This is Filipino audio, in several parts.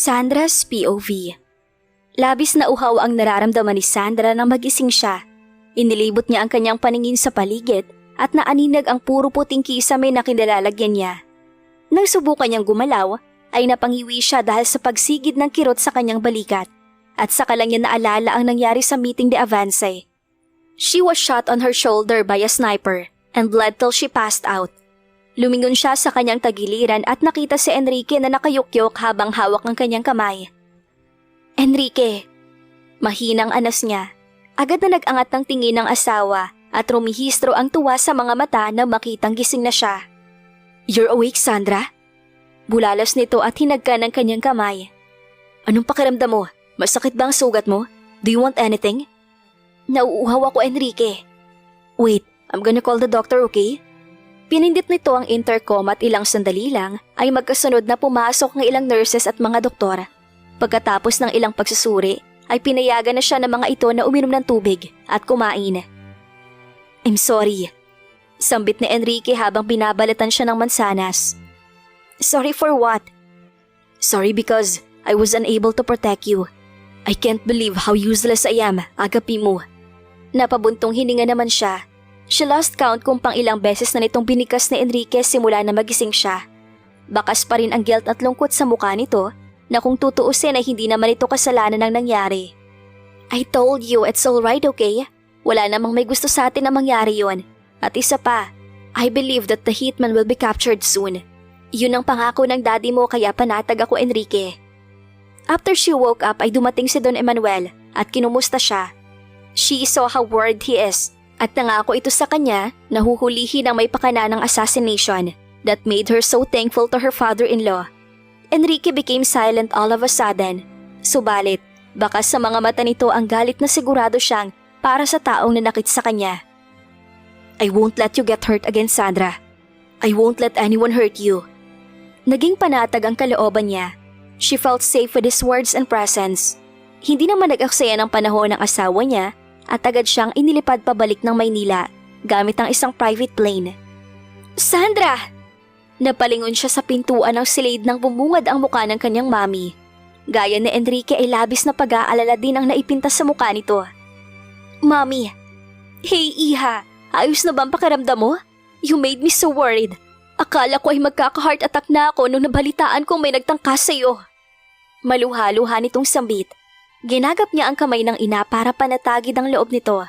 Sandra's POV. Labis na uhaw ang nararamdaman ni Sandra nang magising siya. Inilibot niya ang kanyang paningin sa paligid at naaninag ang puro puting kisame na kinalalagyan niya. Nang subukan niyang gumalaw, ay napangiwi siya dahil sa pagsigid ng kirot sa kanyang balikat at saka lang niya naalala ang nangyari sa meeting de Avance. She was shot on her shoulder by a sniper and bled till she passed out. Lumingon siya sa kanyang tagiliran at nakita si Enrique na nakayukyok habang hawak ang kanyang kamay. Enrique! Mahinang anas niya. Agad na nag-angat ng tingin ng asawa at rumihistro ang tuwa sa mga mata na makitang gising na siya. You're awake, Sandra? Bulalas nito at hinagka ng kanyang kamay. Anong pakiramdam mo? Masakit ba ang sugat mo? Do you want anything? Nauuhaw ako, Enrique. Wait, I'm gonna call the doctor, okay? Pinindit nito ang intercom at ilang sandali lang ay magkasunod na pumasok ng ilang nurses at mga doktor. Pagkatapos ng ilang pagsusuri, ay pinayagan na siya ng mga ito na uminom ng tubig at kumain. I'm sorry. Sambit ni Enrique habang binabalatan siya ng mansanas. Sorry for what? Sorry because I was unable to protect you. I can't believe how useless I am, agapi mo. Napabuntong hininga naman siya. She lost count kung pang ilang beses na nitong binikas ni Enrique simula na magising siya. Bakas pa rin ang guilt at lungkot sa mukha nito na kung tutuusin ay hindi naman ito kasalanan ng nangyari. I told you it's alright, okay? Wala namang may gusto sa atin na mangyari yon. At isa pa, I believe that the hitman will be captured soon. Yun ang pangako ng daddy mo kaya panatag ako, Enrique. After she woke up ay dumating si Don Emmanuel at kinumusta siya. She saw how worried he is at nangako ito sa kanya na huhulihin ang may pakana ng assassination that made her so thankful to her father-in-law. Enrique became silent all of a sudden. Subalit, baka sa mga mata nito ang galit na sigurado siyang para sa taong nanakit sa kanya. I won't let you get hurt again, Sandra. I won't let anyone hurt you. Naging panatag ang kalooban niya. She felt safe with his words and presence. Hindi naman nag-aksaya ng panahon ng asawa niya at agad siyang inilipad pabalik ng Maynila gamit ang isang private plane. Sandra! Napalingon siya sa pintuan ng silid nang bumungad ang mukha ng kanyang mami. Gaya ni Enrique ay labis na pag-aalala din ang naipinta sa mukha nito. Mami! Hey Iha! Ayos na ba ang pakiramdam mo? You made me so worried. Akala ko ay magkaka-heart attack na ako nung nabalitaan kong may nagtangkas sa'yo. Maluha-luha nitong sambit. Ginagap niya ang kamay ng ina para panatagid ang loob nito.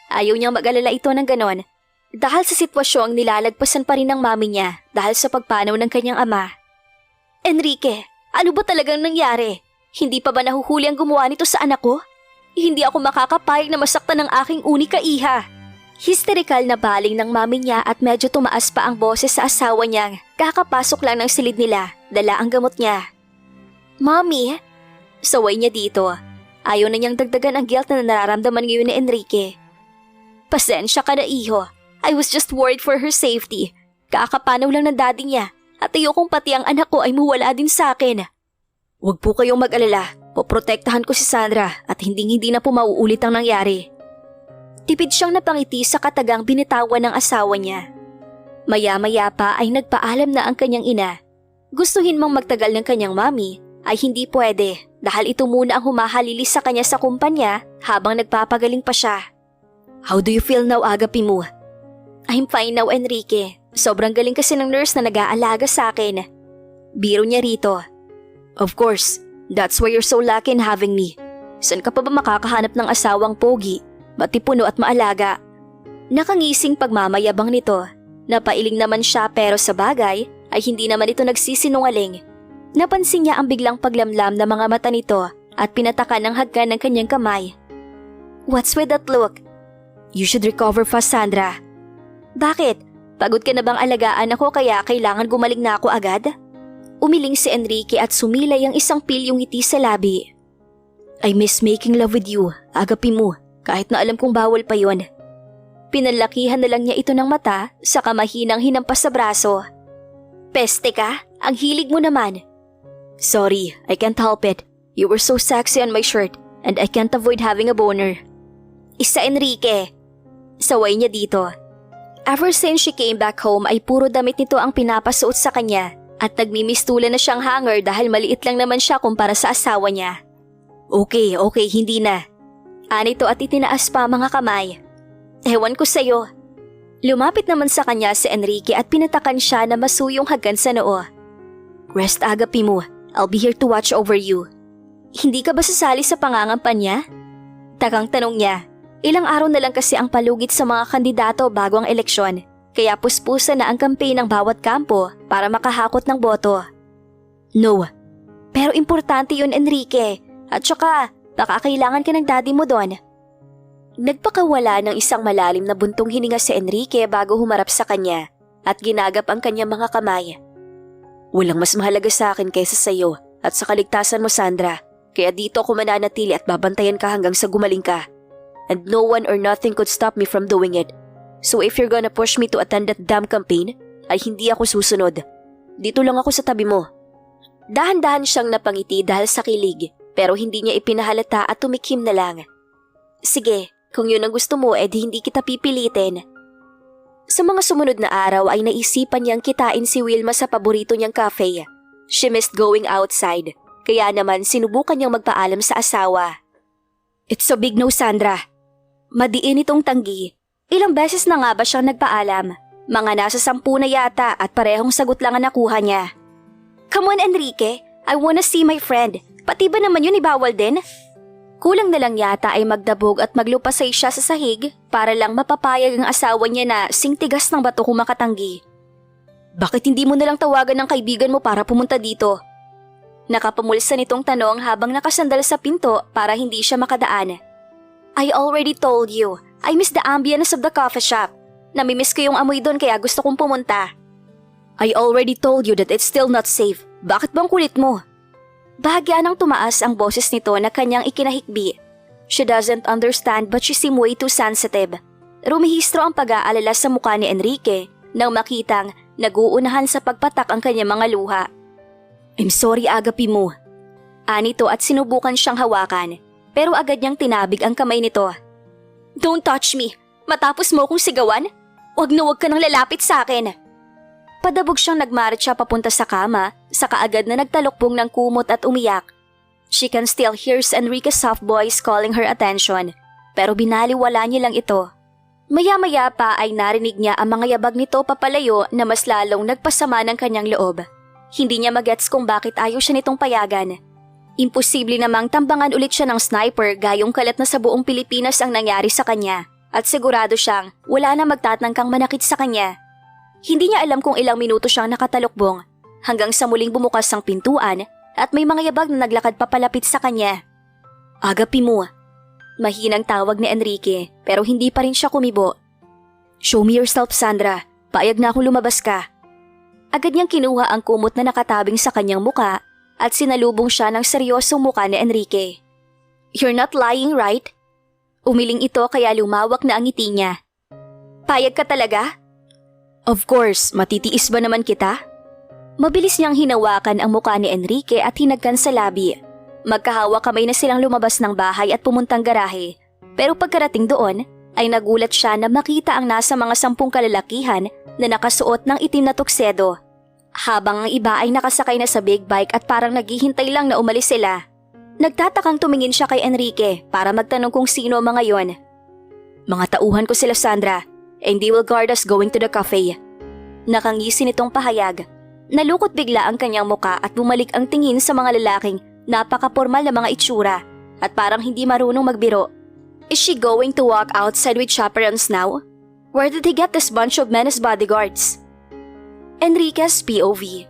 Ayaw niyang mag-alala ito ng ganon. Dahil sa sitwasyong nilalagpasan pa rin ng mami niya dahil sa pagpanaw ng kanyang ama. Enrique, ano ba talagang nangyari? Hindi pa ba nahuhuli ang gumawa nito sa anak ko? Hindi ako makakapayag na masaktan ng aking unika iha. Hysterikal na baling ng mami niya at medyo tumaas pa ang boses sa asawa niyang kakapasok lang ng silid nila, dala ang gamot niya. Mami? Saway niya dito. Ayaw na niyang dagdagan ang guilt na nararamdaman ngayon ni Enrique. Pasensya ka na iho. I was just worried for her safety. Kakapanaw lang ng daddy niya at ayokong pati ang anak ko ay mawala din sa akin. Huwag po kayong mag-alala. Poprotektahan ko si Sandra at hindi na po mauulit ang nangyari. Tipid siyang napangiti sa katagang binitawan ng asawa niya. Maya-maya pa ay nagpaalam na ang kanyang ina. Gustuhin mang magtagal ng kanyang mami ay hindi pwede dahil ito muna ang humahalili sa kanya sa kumpanya habang nagpapagaling pa siya. How do you feel now, agapi mo? I'm fine now, Enrique. Sobrang galing kasi ng nurse na nag-aalaga sa akin. Biro niya rito. Of course, that's why you're so lucky in having me. Saan ka pa ba makakahanap ng asawang pogi, matipuno at maalaga? Nakangising pagmamayabang nito. Napailing naman siya pero sa bagay ay hindi naman ito nagsisinungaling. Napansin niya ang biglang paglamlam ng mga mata nito at pinatakan ng hagkan ng kanyang kamay. What's with that look? You should recover fast, Sandra. Bakit? Pagod ka na bang alagaan ako kaya kailangan gumaling na ako agad? Umiling si Enrique at sumilay ang isang pilyong ngiti sa labi. I miss making love with you, agapi mo, kahit na alam kong bawal pa yon. Pinalakihan na lang niya ito ng mata sa kamahinang hinampas sa braso. Peste ka? Ang hilig mo naman. Sorry, I can't help it. You were so sexy on my shirt and I can't avoid having a boner. Isa Enrique. Saway niya dito. Ever since she came back home ay puro damit nito ang pinapasuot sa kanya At nagmimistulan na siyang hanger dahil maliit lang naman siya kumpara sa asawa niya. Okay, hindi na. Anito at itinaas pa ang mga kamay. Ewan ko sa'yo. Lumapit naman sa kanya si Enrique at pinatakan siya na masuyong haggan sa noo. Rest agapi mo, I'll be here to watch over you. Hindi ka ba sasali sa pangangampanya? Takang tanong niya. Ilang araw na lang kasi ang palugit sa mga kandidato bago ang eleksyon. Kaya puspusan na ang campaign ng bawat kampo para makahakot ng boto. No. Pero importante yun, Enrique. At saka, baka kailangan ka ng daddy mo doon. Nagpakawala ng isang malalim na buntong hininga si Enrique bago humarap sa kanya at ginagap ang kanyang mga kamay. Walang mas mahalaga sa akin kaysa sa iyo at sa kaligtasan mo, Sandra. Kaya dito ako mananatili at babantayan ka hanggang sa gumaling ka. And no one or nothing could stop me from doing it. So if you're gonna push me to attend that damn campaign, ay hindi ako susunod. Dito lang ako sa tabi mo. Dahan-dahan siyang napangiti dahil sa kilig, pero hindi niya ipinahalata at tumikim na lang. Sige, kung yun ang gusto mo, edi hindi kita pipilitin. Sa mga sumunod na araw ay naisipan niyang kitain si Wilma sa paborito niyang cafe. She missed going outside, kaya naman sinubukan niyang magpaalam sa asawa. It's a big no, Sandra. Madiin itong tanggi. Ilang beses na nga ba siyang nagpaalam? Mga nasa 10 na yata at parehong sagot lang ang nakuha niya. Come on, Enrique. I wanna see my friend. Pati ba naman yun ibawal din? Kulang na lang yata ay magdabog at maglupasay siya sa sahig para lang mapapayag ang asawa niya na singtigas ng bato kung makatanggi. Bakit hindi mo nalang tawagan ng kaibigan mo para pumunta dito? Nakapamulsa nitong tanong habang nakasandal sa pinto para hindi siya makadaan. I already told you. I miss the ambience of the coffee shop. Namimiss ko yung amoy doon kaya gusto kong pumunta. I already told you that it's still not safe. Bakit bang kulit mo? Bahagya nang tumaas ang boses nito na kanyang ikinahikbi. She doesn't understand but she seemed way too sensitive. Rumihistro ang pag-aalala sa mukha ni Enrique nang makitang nag-uunahan sa pagpatak ang kanyang mga luha. I'm sorry, agapi mo. Anito at sinubukan siyang hawakan pero agad niyang tinabig ang kamay nito. Don't touch me. Matapos mo kong sigawan? Huwag na huwag ka nang lalapit sa akin. Padabog siyang nagmarcha papunta sa kama, saka agad na nagtalokbong ng kumot at umiyak. She can still hear Enrique's soft voice calling her attention, pero binaliwala niya lang ito. Maya-maya pa ay narinig niya ang mga yabag nito papalayo na mas lalong nagpasama ng kanyang loob. Hindi niya magets kung bakit ayaw siya nitong payagan. Imposible namang tambangan ulit siya ng sniper gayong kalat na sa buong Pilipinas ang nangyari sa kanya at sigurado siyang wala na magtatangkang manakit sa kanya. Hindi niya alam kung ilang minuto siyang nakatalokbong hanggang sa muling bumukas ang pintuan at may mga yabag na naglakad papalapit sa kanya. Agapi mo. Mahinang tawag ni Enrique pero hindi pa rin siya kumibo. Show me yourself, Sandra. Paayag na akong lumabas ka. Agad niyang kinuha ang kumot na nakatabing sa kanyang muka at sinalubong siya ng seryosong muka ni Enrique. You're not lying, right? Umiling ito kaya lumawak na ang ngiti niya. Payag ka talaga? Of course, matitiis ba naman kita? Mabilis niyang hinawakan ang muka ni Enrique at hinagkan sa labi. Magkahawa kamay na silang lumabas ng bahay at pumuntang garahe. Pero pagkarating doon, ay nagulat siya na makita ang nasa mga 10 kalalakihan na nakasuot ng itim na tuksedo. Habang ang iba ay nakasakay na sa big bike at parang naghihintay lang na umalis sila. Nagtatakang tumingin siya kay Enrique para magtanong kung sino ang mga yon. Mga tauhan ko sila, Sandra, and they will guard us going to the cafe. Nakangisi nitong pahayag. Nalukot bigla ang kanyang muka at bumalik ang tingin sa mga lalaking napaka-formal na mga itsura at parang hindi marunong magbiro. Is she going to walk outside with chaperones now? Where did he get this bunch of men as bodyguards? Enrique's POV.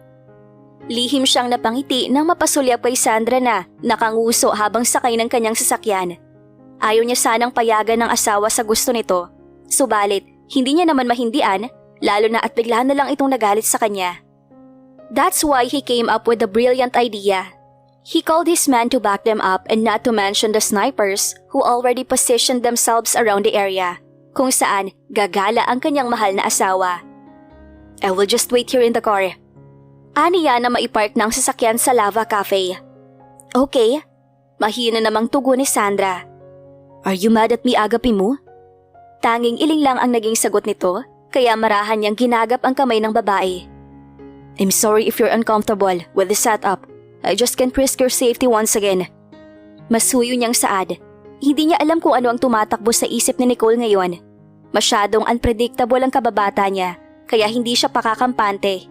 Lihim siyang napangiti nang mapasulyap kay Sandra na nakanguso habang sakay ng kanyang sasakyan. Ayaw niya sanang payagan ng asawa sa gusto nito. Subalit, hindi niya naman mahindian, lalo na at bigla na lang itong nagalit sa kanya. That's why he came up with a brilliant idea. He called his men to back them up and not to mention the snipers who already positioned themselves around the area, kung saan gagala ang kanyang mahal na asawa. I will just wait here in the car. Aniya na maipark ng sasakyan sa Lava Cafe. Okay. Mahina namang tugo ni Sandra. Are you mad at me, agapi mo? Tanging iling lang ang naging sagot nito, kaya marahan niyang ginagap ang kamay ng babae. I'm sorry if you're uncomfortable with the setup. I just can't risk your safety once again. Masuyo niyang saad. Hindi niya alam kung ano ang tumatakbo sa isip ni Nicole ngayon. Masyadong unpredictable ang kababata niya, kaya hindi siya pakakampante.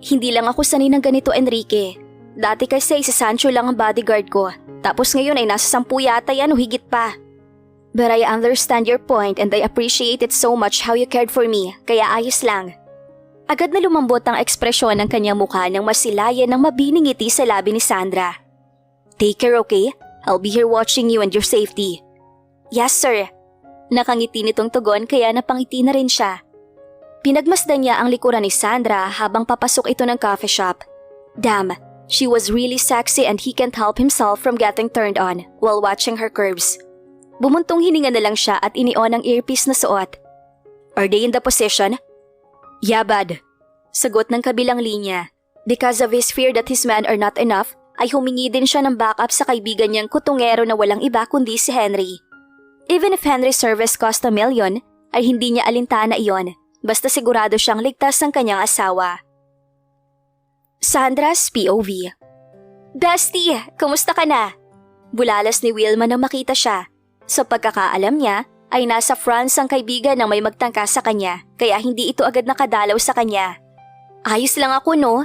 Hindi lang ako sanay ng ganito, Enrique. Dati kasi si Sancho lang ang bodyguard ko, tapos ngayon ay nasa 10 yata yan o higit pa. But I understand your point and I appreciate it so much how you cared for me, kaya ayos lang. Agad na lumambot ang ekspresyon ng kanyang mukha nang masilayan ng mabining ngiti sa labi ni Sandra. Take care, okay? I'll be here watching you and your safety. Yes, sir. Nakangiti nitong tugon kaya napangiti na rin siya. Pinagmasdan niya ang likuran ni Sandra habang papasok ito ng coffee shop. Damn, she was really sexy and he can't help himself from getting turned on while watching her curves. Bumuntong hininga na lang siya at inion ang earpiece na suot. Are they in the position? Yeah, bud. Sagot ng kabilang linya. Because of his fear that his men are not enough, ay humingi din siya ng backup sa kaibigan niyang kutungero na walang iba kundi si Henry. Even if Henry's service cost $1 million, ay hindi niya alintana iyon, basta sigurado siyang ligtas ang kanyang asawa. Sandra's POV. Bestie, kumusta ka na? Bulalas ni Wilma nang makita siya. Sa pagkakaalam niya, ay nasa France ang kaibigan ng may magtangka sa kanya, kaya hindi ito agad nakadalaw sa kanya. Ayos lang ako, no?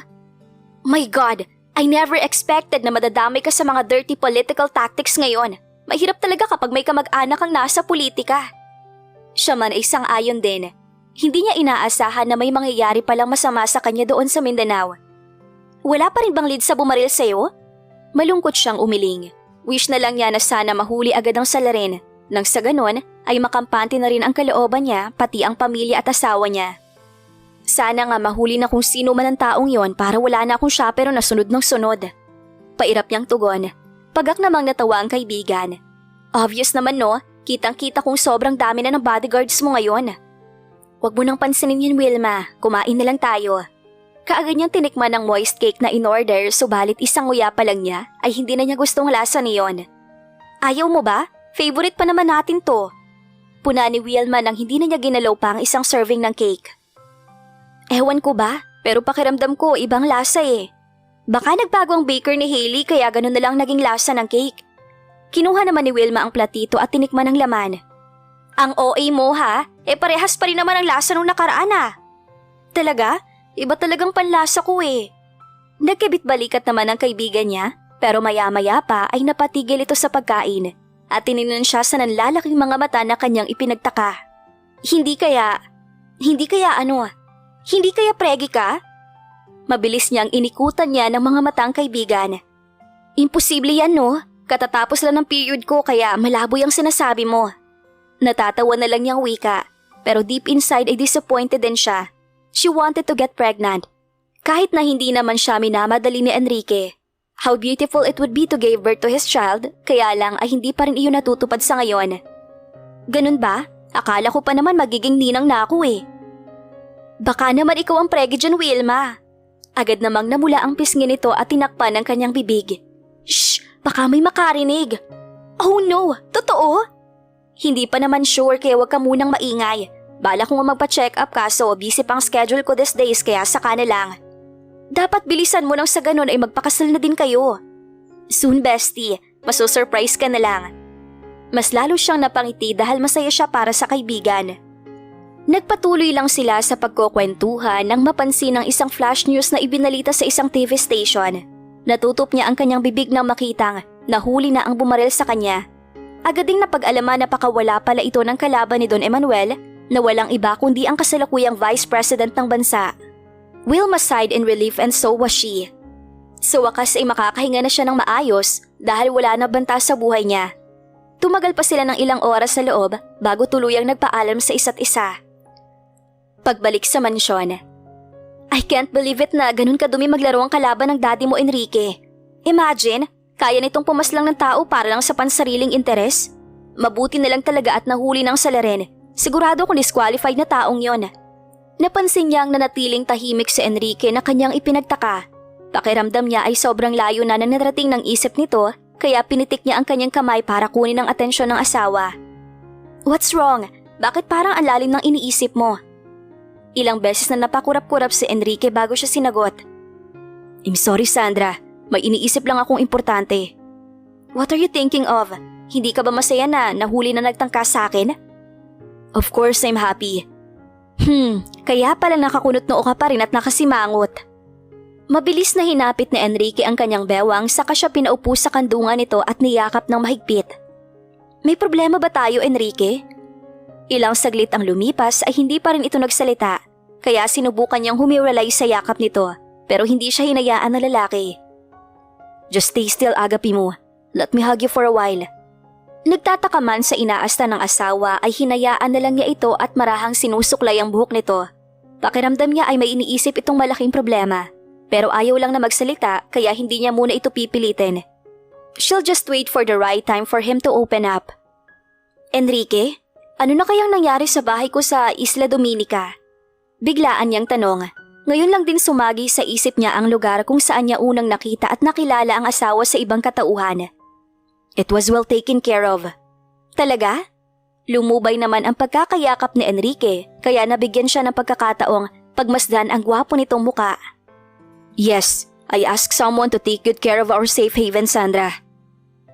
My God, I never expected na madadamay ka sa mga dirty political tactics ngayon. Mahirap talaga kapag may kamag-anak kang nasa politika. Siya man ay sang-ayon din. Hindi niya inaasahan na may mangyayari palang masama sa kanya doon sa Mindanao. Wala pa rin bang lead sa bumaril sa'yo? Malungkot siyang umiling. Wish na lang niya na sana mahuli agad ang salarin. Nang sa ganon, ay makampante na rin ang kalooban niya pati ang pamilya at asawa niya. Sana nga mahuli na kung sino man ang taong yon para wala na akong syapero na sunod ng sunod. Pairap niyang tugon. Pagak namang natawa ang kaibigan. Obvious naman no, kitang-kita kung sobrang dami na ng bodyguards mo ngayon. Huwag mo nang pansinin yun, Wilma. Kumain na lang tayo. Kaagad niyang tinikman ng moist cake na in-order subalit isang nguya pa lang niya ay hindi na niya gustong lasa niyon. Ayaw mo ba? Favorite pa naman natin to. Puna ni Wilma nang hindi na niya ginalaw pa ang isang serving ng cake. Ewan ko ba, pero pakiramdam ko ibang lasa eh. Baka nagbago ang baker ni Hailey kaya ganun na lang naging lasa ng cake. Kinuha naman ni Wilma ang platito at tinikman ang laman. Ang OA mo ha, parehas pa rin naman ang lasa nung nakaraan ah. Talaga? Iba talagang panlasa ko eh. Nagkibit-balikat naman ang kaibigan niya, pero maya-maya pa ay napatigil ito sa pagkain. At tiningnan siya sa nanlalaking mga mata na kanyang ipinagtaka. Hindi kaya pregi ka? Mabilis niyang inikutan niya ng mga matang kaibigan. Imposible yan no, katatapos lang ng period ko kaya malabo yung sinasabi mo. Natatawa na lang niyang wika, pero deep inside ay disappointed din siya. She wanted to get pregnant. Kahit na hindi naman siya minamadali ni Enrique. How beautiful it would be to give birth to his child, kaya lang ay hindi pa rin iyon natutupad sa ngayon. Ganun ba? Akala ko pa naman magiging ninang na ako eh. Baka naman ikaw ang pregi dyan, Wilma. Agad namang namula ang pisngi nito at tinakpan ng kanyang bibig. Shh! Baka may makarinig. Oh no! Totoo? Hindi pa naman sure kaya wag ka munang maingay. Bala ko nga magpa-check up kaso busy pang schedule ko these days kaya saka na lang. Dapat bilisan mo nang sa ganun ay magpakasal na din kayo. Soon, bestie. Masusurprise ka na lang. Mas lalo siyang napangiti dahil masaya siya para sa kaibigan. Nagpatuloy lang sila sa pagkukwentuhan nang mapansin ang isang flash news na ibinalita sa isang TV station. Natutup niya ang kanyang bibig nang makitang nahuli na ang bumaril sa kanya. Agad ding napag-alaman na pakawala pala ito ng kalaban ni Don Emmanuel na walang iba kundi ang kasalukuyang Vice President ng bansa. Wilma sighed in relief and so was she. Sa wakas ay makakahinga na siya ng maayos dahil wala na banta sa buhay niya. Tumagal pa sila ng ilang oras sa loob bago tuluyang nagpaalam sa isa't isa. Pagbalik sa mansyon. I can't believe it na ganun kadumi maglaro ang kalaban ng daddy mo, Enrique. Imagine, kaya nitong pumaslang ng tao para lang sa pansariling interes. Mabuti na lang talaga at nahuli ng salarin. Sigurado kung disqualified na taong yon. Napansin niyang nanatiling tahimik si Enrique na kanyang ipinagtaka. Pakiramdam niya ay sobrang layo na narating ng isip nito kaya pinitik niya ang kanyang kamay para kunin ang atensyon ng asawa. What's wrong? Bakit parang ang lalim ng iniisip mo? Ilang beses na napakurap-kurap si Enrique bago siya sinagot. I'm sorry Sandra, may iniisip lang akong importante. What are you thinking of? Hindi ka ba masaya na nahuli na nagtangka sa akin? Of course I'm happy. Kaya pala nakakunot noo ka pa rin at nakasimangot. Mabilis na hinapit ni Enrique ang kanyang bewang saka siya pinaupo sa kandungan nito at niyakap ng mahigpit. May problema ba tayo, Enrique? Ilang saglit ang lumipas ay hindi pa rin ito nagsalita, kaya sinubukan niyang humiwalay sa yakap nito pero hindi siya hinayaan na lalaki. Just stay still, agapi mo. Let me hug you for a while. Nagtataka man sa inaasta ng asawa ay hinayaan na lang niya ito at marahang sinusuklay ang buhok nito. Pakiramdam niya ay may iniisip itong malaking problema. Pero ayaw lang na magsalita kaya hindi niya muna ito pipilitin. She'll just wait for the right time for him to open up. Enrique, ano na kayang nangyari sa bahay ko sa Isla Dominica? Biglaan niyang tanong. Ngayon lang din sumagi sa isip niya ang lugar kung saan niya unang nakita at nakilala ang asawa sa ibang katauhan. It was well taken care of. Talaga? Lumubay naman ang pagkakayakap ni Enrique kaya nabigyan siya ng pagkakataong pagmasdan ang gwapo nitong muka. Yes, I asked someone to take good care of our safe haven, Sandra.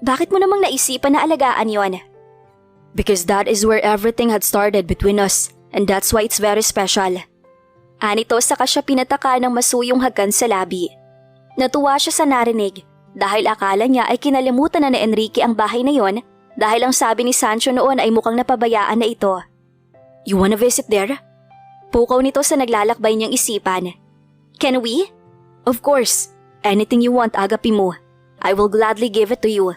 Bakit mo namang naisipan na alagaan yon? Because that is where everything had started between us and that's why it's very special. Anito saka siya pinataka ng masuyong hagkan sa labi. Natuwa siya sa narinig dahil akala niya ay kinalimutan na ni Enrique ang bahay na yon dahil ang sabi ni Sancho noon ay mukhang napabayaan na ito. You wanna visit there? Pukaw nito sa naglalakbay niyang isipan. Can we? Of course. Anything you want, agapi mo. I will gladly give it to you.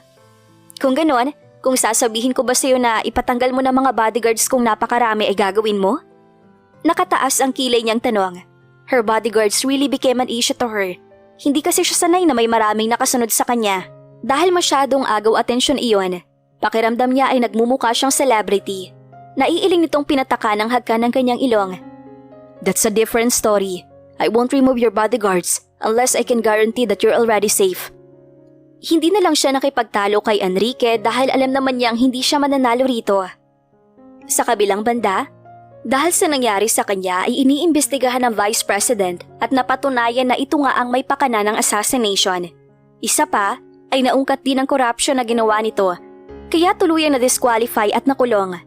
Kung ganon, kung sasabihin ko ba sa'yo na ipatanggal mo na mga bodyguards kung napakarami ay gagawin mo? Nakataas ang kilay niyang tanong. Her bodyguards really became an issue to her. Hindi kasi siya sanay na may maraming nakasunod sa kanya. Dahil masyadong agaw atensyon iyon, pakiramdam niya ay nagmumukha siyang celebrity. Naiiling nitong pinataka ng hagkan ng kanyang ilong. That's a different story. I won't remove your bodyguards unless I can guarantee that you're already safe. Hindi na lang siya nakipagtalo kay Enrique dahil alam naman niyang hindi siya mananalo rito. Sa kabilang banda, dahil sa nangyari sa kanya ay iniimbestigahan ng Vice President at napatunayan na ito nga ang may pakana ng assassination. Isa pa ay naungkat din ang corruption na ginawa nito, kaya tuluyang na-disqualify at nakulong.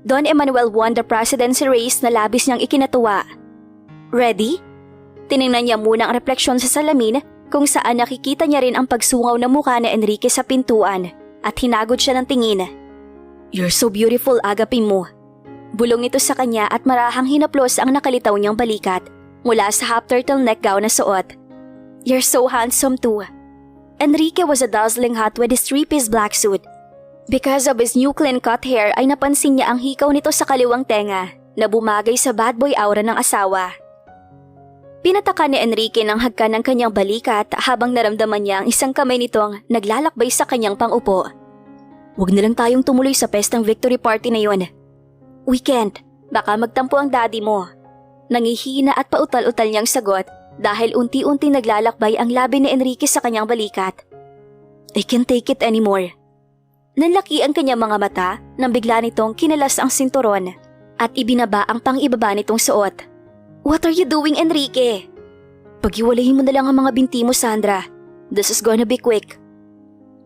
Don Emmanuel won the presidency race na labis niyang ikinatuwa. Ready? Tiningnan niya muna ang refleksyon sa salamin kung saan nakikita niya rin ang pagsungaw na mukha ni Enrique sa pintuan at hinagod siya ng tingin. You're so beautiful, agapi mo. Bulong nito sa kanya at marahang hinaplos ang nakalitaw niyang balikat mula sa half turtleneck gown na suot. You're so handsome too. Enrique was a dazzling hot with his three-piece black suit. Because of his new clean-cut hair ay napansin niya ang hikaw nito sa kaliwang tenga na bumagay sa bad boy aura ng asawa. Pinataka ni Enrique ng hagkan ng kanyang balikat habang naramdaman niya ang isang kamay nitong naglalakbay sa kanyang pangupo. Huwag na lang tayong tumuloy sa pestang victory party na yon. We can't. Baka magtampo ang daddy mo. Nangihina at pautal-utal niyang sagot dahil unti-unti naglalakbay ang labi ni Enrique sa kanyang balikat. I can't take it anymore. Nanlaki ang kanyang mga mata nang bigla nitong kinalas ang sinturon at ibinaba ang pang-ibaba nitong suot. What are you doing, Enrique? Paghiwalayin mo na lang ang mga binti mo, Sandra. This is gonna be quick.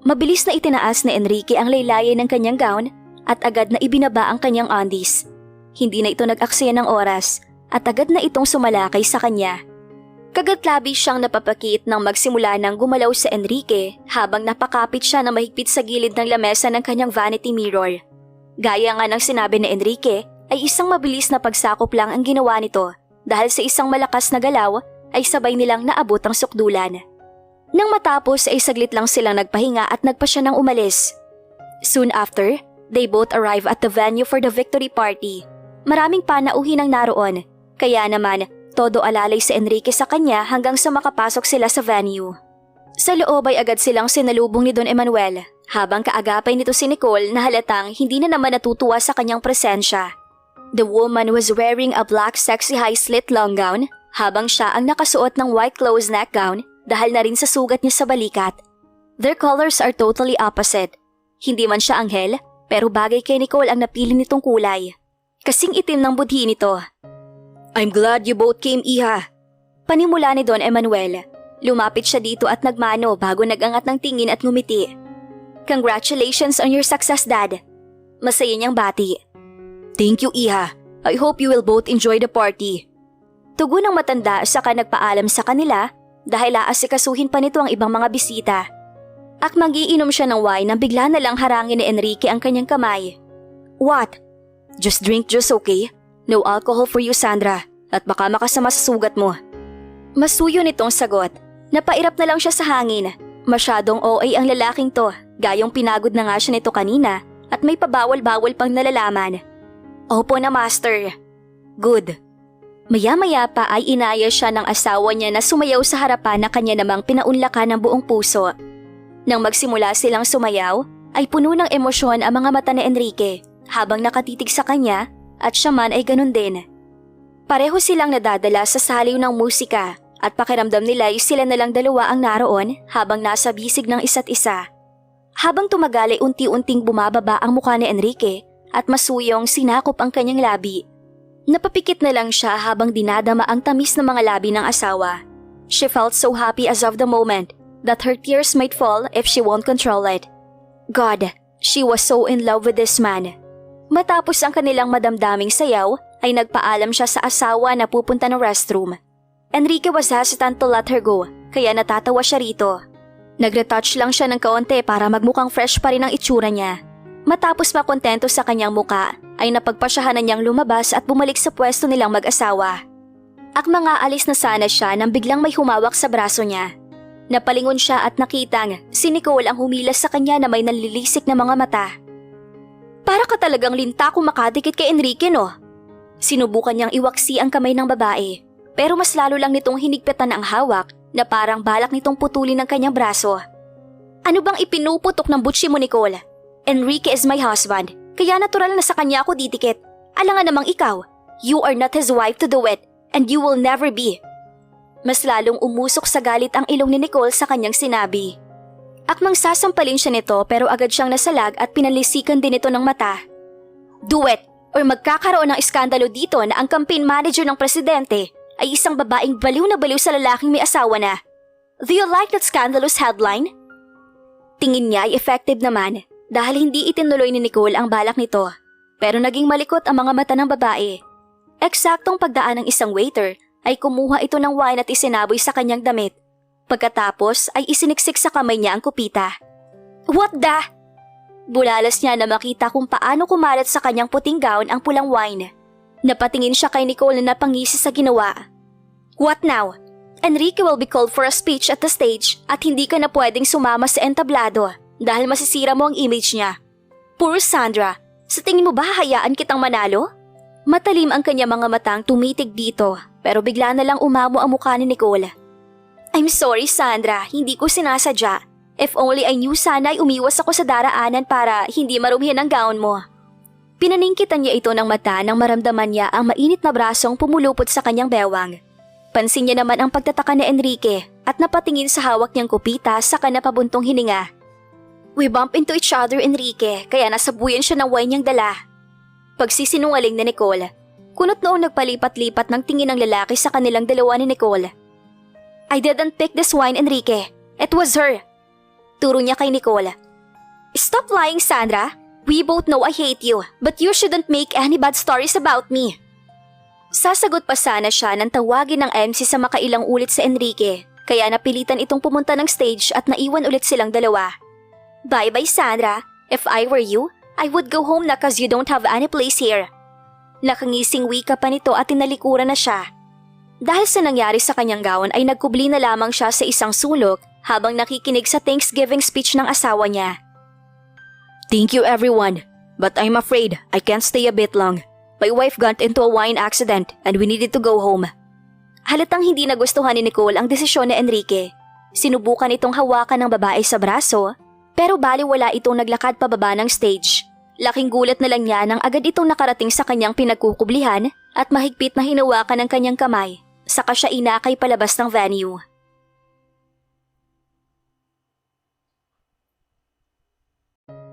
Mabilis na itinaas ni Enrique ang laylayan ng kanyang gown at agad na ibinaba ang kanyang undies. Hindi na ito nag-aksaya ng oras at agad na itong sumalakay sa kanya. Kagatlabi siyang napapakit nang magsimula ng gumalaw sa Enrique habang napakapit siya na mahigpit sa gilid ng lamesa ng kanyang vanity mirror. Gaya nga ng sinabi ni Enrique ay isang mabilis na pagsakop lang ang ginawa nito. Dahil sa isang malakas na galaw ay sabay nilang naabot ang sukdulan. Nang matapos ay saglit lang silang nagpahinga at nagpa siya ng umalis. Soon after, they both arrive at the venue for the victory party. Maraming panauhin ang naroon, kaya naman todo alalay si Enrique sa kanya hanggang sa makapasok sila sa venue. Sa loob ay agad silang sinalubong ni Don Emmanuel, habang kaagapay nito si Nicole na halatang hindi na naman natutuwa sa kanyang presensya. The woman was wearing a black sexy high-slit long gown habang siya ang nakasuot ng white close neck gown dahil na rin sa sugat niya sa balikat. Their colors are totally opposite. Hindi man siya anghel pero bagay kay Nicole ang napili nitong kulay. Kasing itim ng budhi nito. I'm glad you both came, Iha. Panimula ni Don Emanuel. Lumapit siya dito at nagmano bago nagangat ng tingin at ngumiti. Congratulations on your success, Dad. Masaya niyang bati. Thank you, Iha. I hope you will both enjoy the party. Tugon ng matanda saka nagpaalam sa kanila dahil aasikasuhin pa nito ang ibang mga bisita. At magiinom siya ng wine nang bigla na lang harangin ni Enrique ang kanyang kamay. What? Just drink juice, okay? No alcohol for you, Sandra. At baka makasama sa sugat mo. Masuyo nitong sagot. Napairap na lang siya sa hangin. Masyadong OA ang lalaking to. Gayong pinagod na nga siya nito kanina at may pabawal-bawal pang nalalaman. Opo na, Master. Good. Maya-maya pa ay inaya siya ng asawa niya na sumayaw sa harapan na kanya namang pinaunlakan ng buong puso. Nang magsimula silang sumayaw, ay puno ng emosyon ang mga mata ni Enrique habang nakatitig sa kanya at siya man ay ganun din. Pareho silang nadadala sa saliw ng musika at pakiramdam nila ay sila na lang dalawa ang naroon habang nasa bisig ng isa't isa. Habang tumagal ay unti-unting bumababa ang mukha ni Enrique at masuyong sinakop ang kanyang labi. Napapikit na lang siya habang dinadama ang tamis ng mga labi ng asawa. She felt so happy as of the moment that her tears might fall if she won't control it. God, she was so in love with this man. Matapos ang kanilang madamdaming sayaw, ay nagpaalam siya sa asawa na pupunta ng restroom. Enrique was hesitant to let her go, kaya natatawa siya rito. Nagretouch lang siya ng kaunti para magmukhang fresh pa rin ang itsura niya. Matapos makontento sa kanyang muka, ay napagpasyahan niyang lumabas at bumalik sa pwesto nilang mag-asawa. Akmang aalis na sana siya nang biglang may humawak sa braso niya. Napalingon siya at nakitang si Nicole ang humilas sa kanya na may nanlilisik na mga mata. Para ka talagang linta kung makadikit kay Enrique, no? Sinubukan niyang iwaksi ang kamay ng babae, pero mas lalo lang nitong hinigpitan ang hawak na parang balak nitong putulin ang kanyang braso. Ano bang ipinuputok ng butsi mo, Nicole? Enrique is my husband, kaya natural na sa kanya ako didikit. Alangan namang ikaw, you are not his wife to do it, and you will never be. Mas lalong umusok sa galit ang ilong ni Nicole sa kanyang sinabi. Akmang sasampalin siya nito pero agad siyang nasalag at pinalisikan din ito ng mata. Do it or magkakaroon ng iskandalo dito na ang campaign manager ng presidente ay isang babaeng baliw na baliw sa lalaking may asawa na. Do you like that scandalous headline? Tingin niya ay effective naman dahil hindi itinuloy ni Nicole ang balak nito. Pero naging malikot ang mga mata ng babae. Eksaktong pagdaan ng isang waiter ay kumuha ito ng wine at isinaboy sa kanyang damit. Pagkatapos ay isiniksik sa kamay niya ang kupita. What the? Bulalas niya na makita kung paano kumalat sa kanyang puting gown ang pulang wine. Napatingin siya kay Nicole na napangisi sa ginawa. What now? Enrique will be called for a speech at the stage at hindi ka na pwedeng sumama sa entablado dahil masisira mo ang image niya. Poor Sandra, sa tingin mo ba hayaan kitang manalo? Matalim ang kanya mga matang tumitig dito pero bigla na lang umamo ang mukha ni Nicole. I'm sorry, Sandra, hindi ko sinasadya. If only I knew sana ay umiwas ako sa daraanan para hindi marumihan ang gown mo. Pinaningkitan niya ito ng mata nang maramdaman niya ang mainit na brasong pumulupot sa kanyang bewang. Pansin niya naman ang pagtataka ni Enrique at napatingin sa hawak niyang kupita sa kanapabuntong hininga. We bump into each other, Enrique, kaya nasabuyan siya ng wine niyang dala. Pagsisinungaling ni Nicole. Kunot noong nagpalipat-lipat ng tingin ng lalaki sa kanilang dalawa ni Nicole. I didn't pick this wine, Enrique. It was her. Turo niya kay Nicole. Stop lying, Sandra. We both know I hate you, but you shouldn't make any bad stories about me. Sasagot pa sana siya nang tawagin ng MC sa makailang ulit si Enrique, kaya napilitan itong pumunta ng stage at naiwan ulit silang dalawa. Bye-bye, Sandra. If I were you, I would go home na cause you don't have any place here. Nakangising wika pa nito at tinalikuran na siya. Dahil sa nangyari sa kanyang gown ay nagkubli na lamang siya sa isang sulok habang nakikinig sa Thanksgiving speech ng asawa niya. Thank you everyone, but I'm afraid I can't stay a bit long. My wife got into a wine accident and we needed to go home. Halatang hindi nagustuhan ni Nicole ang desisyon ni Enrique. Sinubukan itong hawakan ng babae sa braso, pero baliwala itong naglakad pababa ng stage. Laking gulat na lang niya nang agad itong nakarating sa kanyang pinagkukublihan at mahigpit na hinawakan ng kanyang kamay, saka siya inakay palabas ng venue.